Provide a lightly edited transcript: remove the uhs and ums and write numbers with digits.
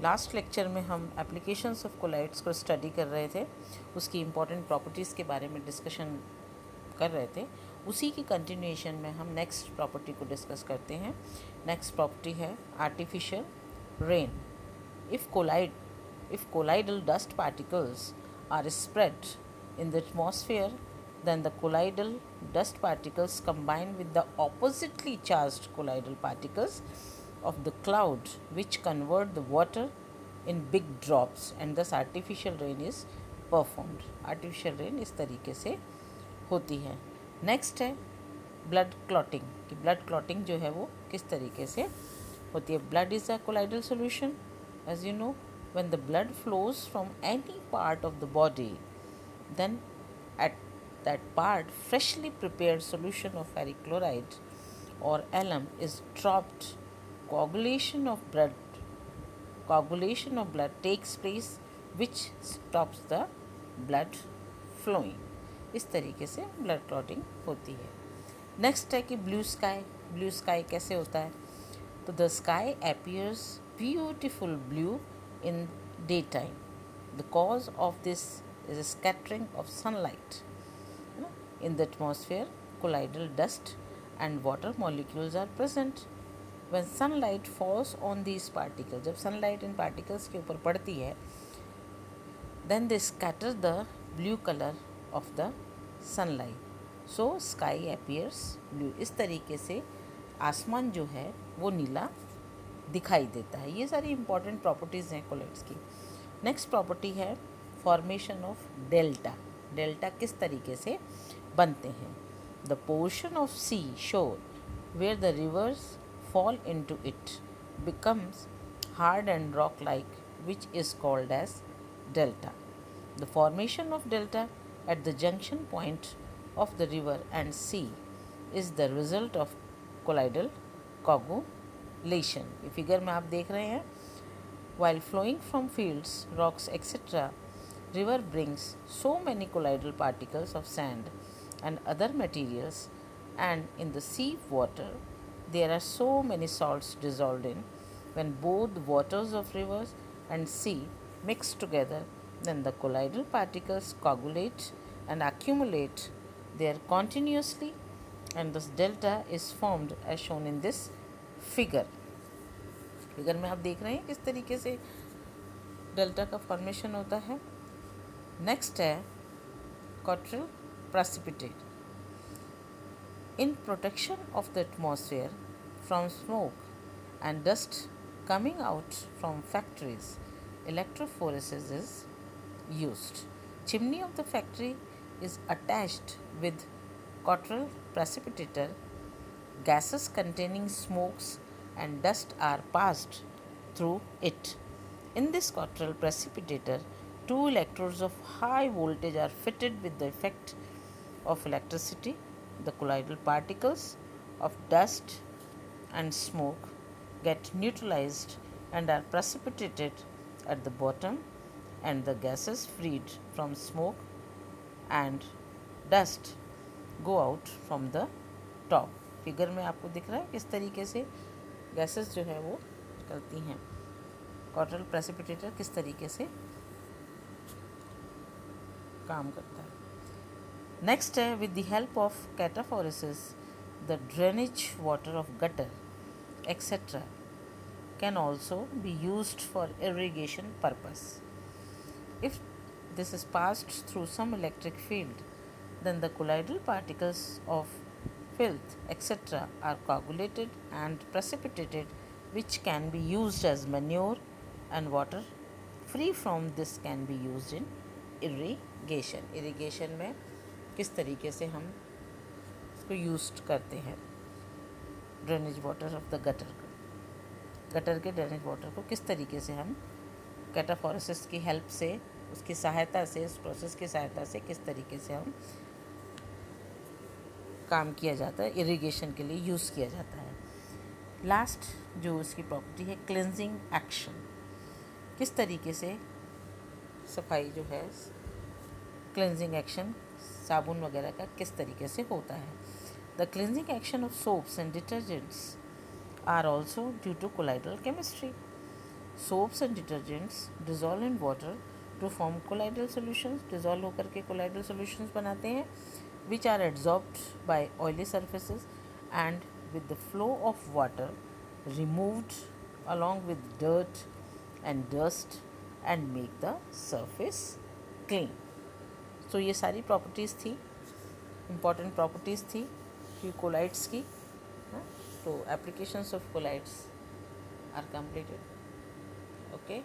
Last lecture में हम applications of collides को स्टडी कर रहे थे, उसकी इम्पॉर्टेंट प्रॉपर्टीज़ के बारे में डिस्कशन कर रहे थे। उसी की कंटिन्यूएशन में हम नेक्स्ट प्रॉपर्टी को डिस्कस करते हैं। नेक्स्ट प्रॉपर्टी है artificial rain. If colloidal dust particles are spread in the atmosphere, then the colloidal dust particles combine with the oppositely charged colloidal particles of the cloud, which convert the water in big drops, and thus artificial rain is performed. Artificial rain इस तरीके से होती है। Next है blood clotting कि blood clotting जो है वो किस तरीके से होती है। Blood is a colloidal solution, as you know. When the blood flows from any part of the body, then at that part freshly prepared solution of ferric chloride or alum is dropped. Coagulation of blood takes place, which stops the blood flowing. इस तरीके से blood clotting होती है। Next है कि blue sky कैसे होता है। तो the sky appears beautiful blue in daytime. The cause of this is a scattering of sunlight. In the atmosphere, colloidal dust and water molecules are present. When sunlight falls on these particles, जब sunlight इन particles के ऊपर पड़ती है, then they scatter the blue color of the sunlight. So sky appears blue. इस तरीके से आसमान जो है वो नीला दिखाई देता है। ये सारी इंपॉर्टेंट प्रॉपर्टीज़ हैं कोलाइड्स की। नेक्स्ट प्रॉपर्टी है फॉर्मेशन ऑफ डेल्टा। डेल्टा किस तरीके से बनते हैं। The portion of sea shore where the rivers fall into it becomes hard and rock like, which is called as delta. The formation of delta at the junction point of the river and sea is the result of colloidal coagulation. ये figure में आप देख रहे हैं। While flowing from fields, rocks, etc., river brings so many colloidal particles of sand and other materials, and in the sea water there are so many salts dissolved in. When both the waters of rivers and sea mix together, then the colloidal particles coagulate and accumulate there continuously, and this delta is formed as shown in this figure. Figure में आप देख रहे हैं किस तरीके से delta का formation होता है। नेक्स्ट है Cottrell precipitate. In protection of the atmosphere from smoke and dust coming out from factories, electrophoresis is used. Chimney of the factory is attached with cotral precipitator. Gases containing smokes and dust are passed through it. In this cotral precipitator, two electrodes of high voltage are fitted with the effect of electricity. The colloidal particles of dust and smoke get neutralized and are precipitated at the bottom, and the gases freed from smoke and dust go out from the top. Figure में आपको दिख रहा है किस तरीके से gases जो है वो निकलती हैं। कॉट्रल प्रेसिपिटेटर किस तरीके से काम करता है। नेक्स्ट है with the help of cataphoresis the drainage water of gutter etcetera can also be used for irrigation purpose. If this is passed through some electric field, then the colloidal particles of filth, etc., are coagulated and precipitated, which can be used as manure, and water free from this can be used in irrigation. Irrigation में किस तरीके से हम इसको use करते हैं। Drainage water of the gutter के drainage water को किस तरीके से हम कैटाफोरेसिस की हेल्प से, उसकी सहायता से, इस प्रोसेस की सहायता से किस तरीके से हम काम किया जाता है, इरिगेशन के लिए यूज़ किया जाता है। लास्ट जो उसकी प्रॉपर्टी है क्लेंजिंग एक्शन, किस तरीके से सफाई जो है, क्लेंजिंग एक्शन साबुन वगैरह का किस तरीके से होता है। The cleansing action of soaps and detergents are also due to colloidal chemistry. Soaps and detergents dissolve in water to form colloidal solutions, dissolve होकर के कोलाइडल सॉल्यूशंस बनाते हैं, which are adsorbed by oily surfaces and with the flow of water removed along with dirt and dust and make the surface clean. तो ये सारी properties थी, important properties थी collides की. हाँ, तो applications of colloids are completed. Okay.